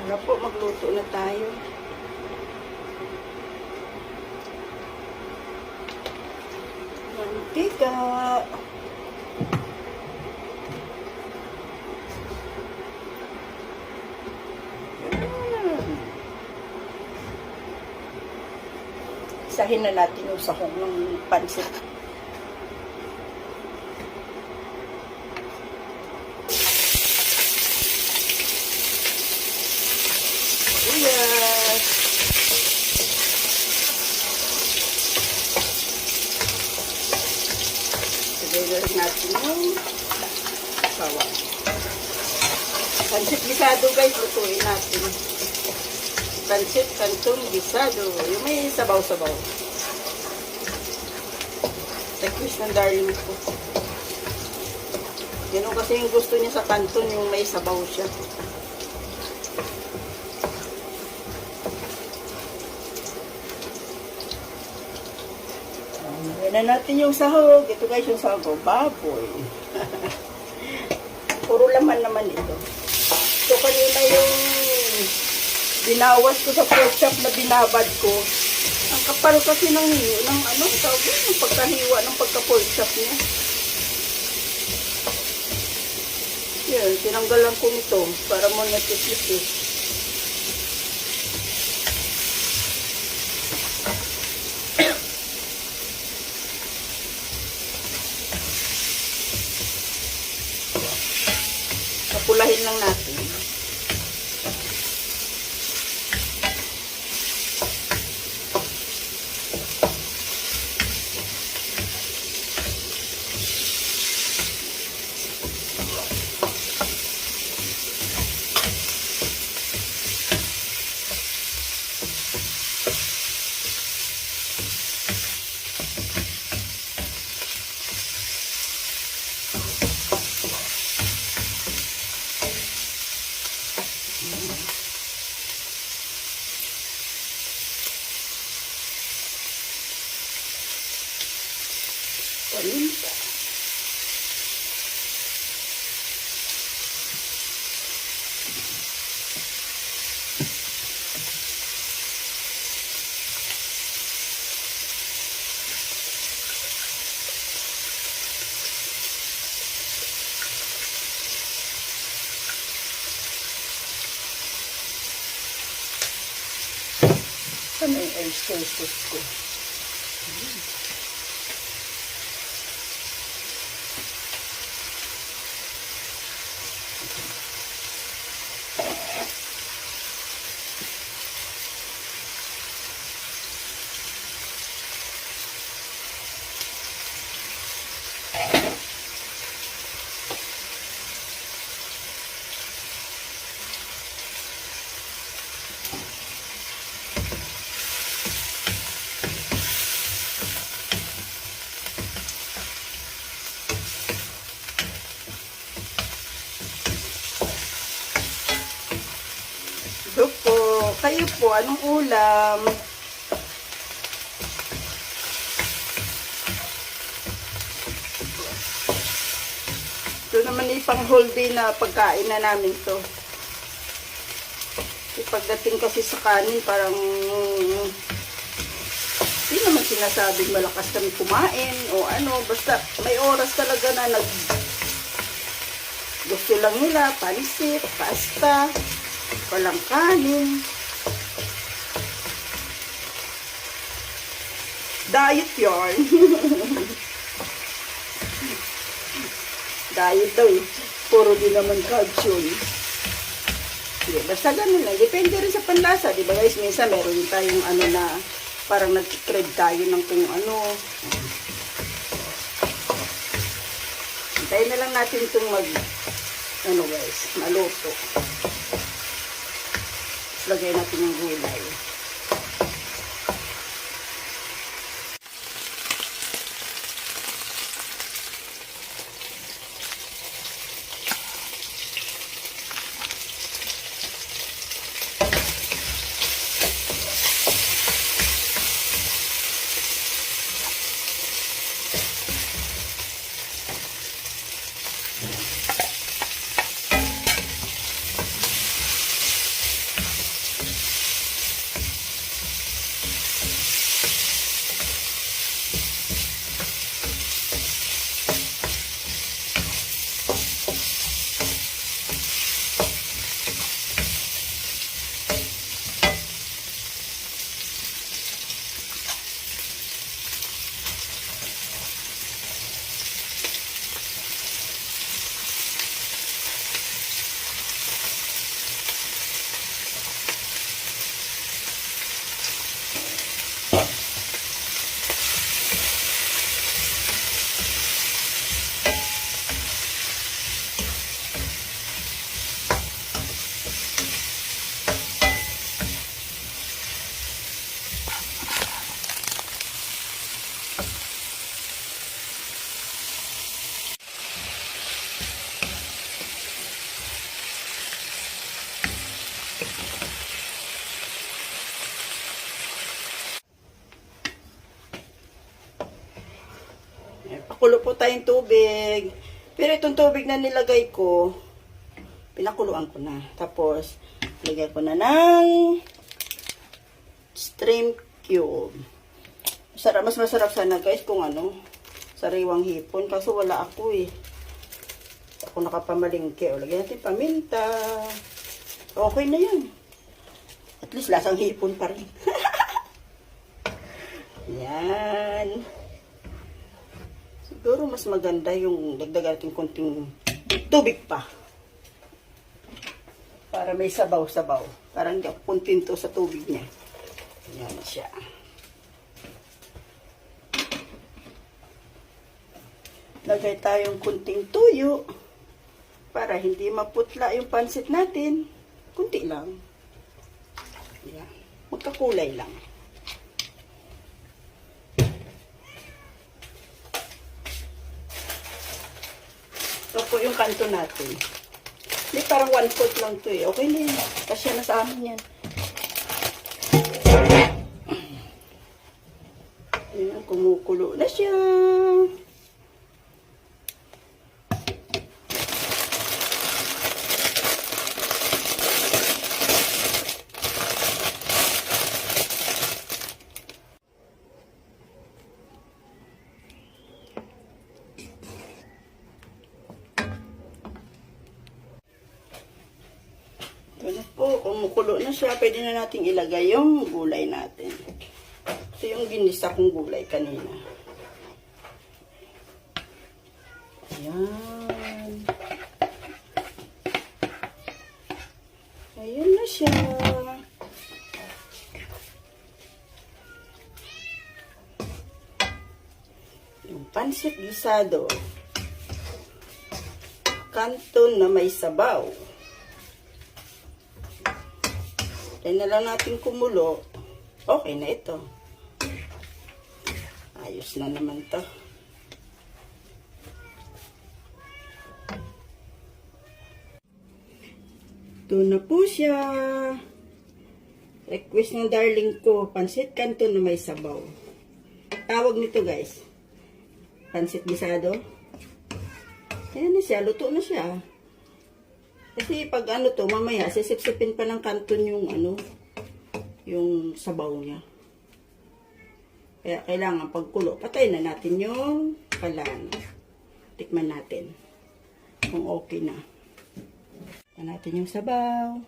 Para po magluto na tayo. Mantika. Isahin na natin yung sahog ng pansit. Yes. Ilagay natin yung bawang. Pansit gisado guys, lutuin natin. Pansit kantong gisado. Yung may sabaw-sabaw. Request ng darling ko. Ganun kasi yung gusto niya sa kanton, yung may sabaw siya. Yan na natin yung sahog. Ito guys yung sahog. Baboy. Puro laman naman ito. So kanina yung binawas ko sa pork chop na binabad ko. Ang kapal kasi ng tawag ng pagkahiwa ng pagka-pork chop niya. Yan, tinanggalan ko nito para mo natis-litis. Kapulahin lang natin. Paminta. Ano yung oyster sauce ko? Kayo po, anong ulam? Ito naman pang whole day na pagkain na namin to. Pagdating kasi sa kanin, parang hindi naman sinasabing malakas kami kumain o ano. Basta may oras talaga na gusto lang nila, pansit, pasta, walang kanin. Diet yarn. Diet daw eh. Puro din naman calcium. Hindi, basta ganun lang. Depende rin sa panlasa. Diba guys, minsan meron tayong na parang nag-crave tayo ng kung ano. Hintayin na lang natin itong maluto. Lagay natin yung gulay. tayong tubig. Pero itong tubig na nilagay ko, pinakuluan ko na. Tapos, lagyan ko na ng shrimp cube. Mas masarap sana guys kung sariwang hipon. Kaso wala ako eh. Ako nakapamalingke. O, lagyan natin paminta. Okay na yun. At least lasang hipon pa rin. Yan. Siguro mas maganda yung dagdagan natin konting tubig pa. Para may sabaw-sabaw. Parang hindi ako puntinto sa tubig niya. Yan siya. Lagay tayong kunting tuyo. Para hindi maputla yung pansit natin. Kunti lang. Yan. Magkakulay lang. Ito po yung kanto natin. Hindi, parang 1/4 lang ito eh. Okay na yun. Kasi na sa amin yan. Ayan, kumukulo na siya. Ito na po, kumukulo na siya. Pwede na natin ilagay yung gulay natin. Ito yung ginisa kong gulay kanina. Ayan. Ayan na siya. Yung pansit gisado. Kanton na may sabaw. Kaya na lang natin kumulo. Okay na ito. Ayos na naman to. Ito na po siya. Request ng darling ko, pansit kanton na may sabaw. Tawag nito guys. Pansit gisado. Ayan na siya. Luto na siya. Kasi pag mamaya, sisipsipin pa ng kanton yung yung sabaw niya. Kaya kailangan pagkulo, patayin na natin yung kalan. Tikman natin kung okay na. Tikman natin yung sabaw.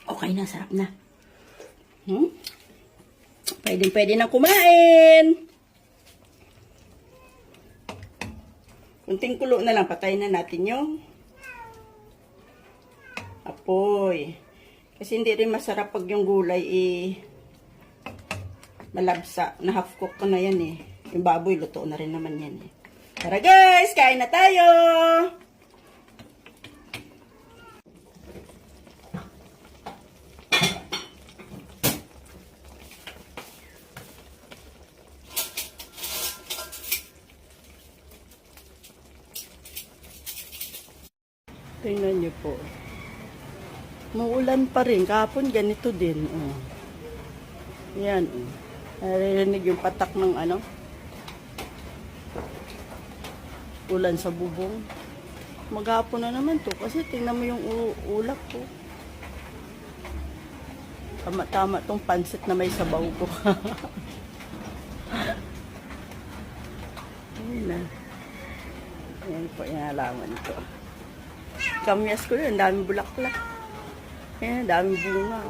Okay na, sarap na. Pwede na kumain. Kunting kulo na lang, patayin na natin yung apoy. Kasi hindi rin masarap pag yung gulay malabsa. Na half cook ko na yan eh. Yung baboy, luto na rin naman yan eh. Tara guys, kain na tayo! Tingnan niyo po. Muulan pa rin. Kahapon ganito din. Oh. Yan. Oh. Naririnig yung patak ng ulan sa bubong. Maghapon na naman to. Kasi tingnan mo yung ulap ko. Tama-tama tong pansit na may sabaw ko. Ayan na. Ayan po yung halaman ko. Kamyas ko yun, daming bulaklak. Ayan, daming bunga.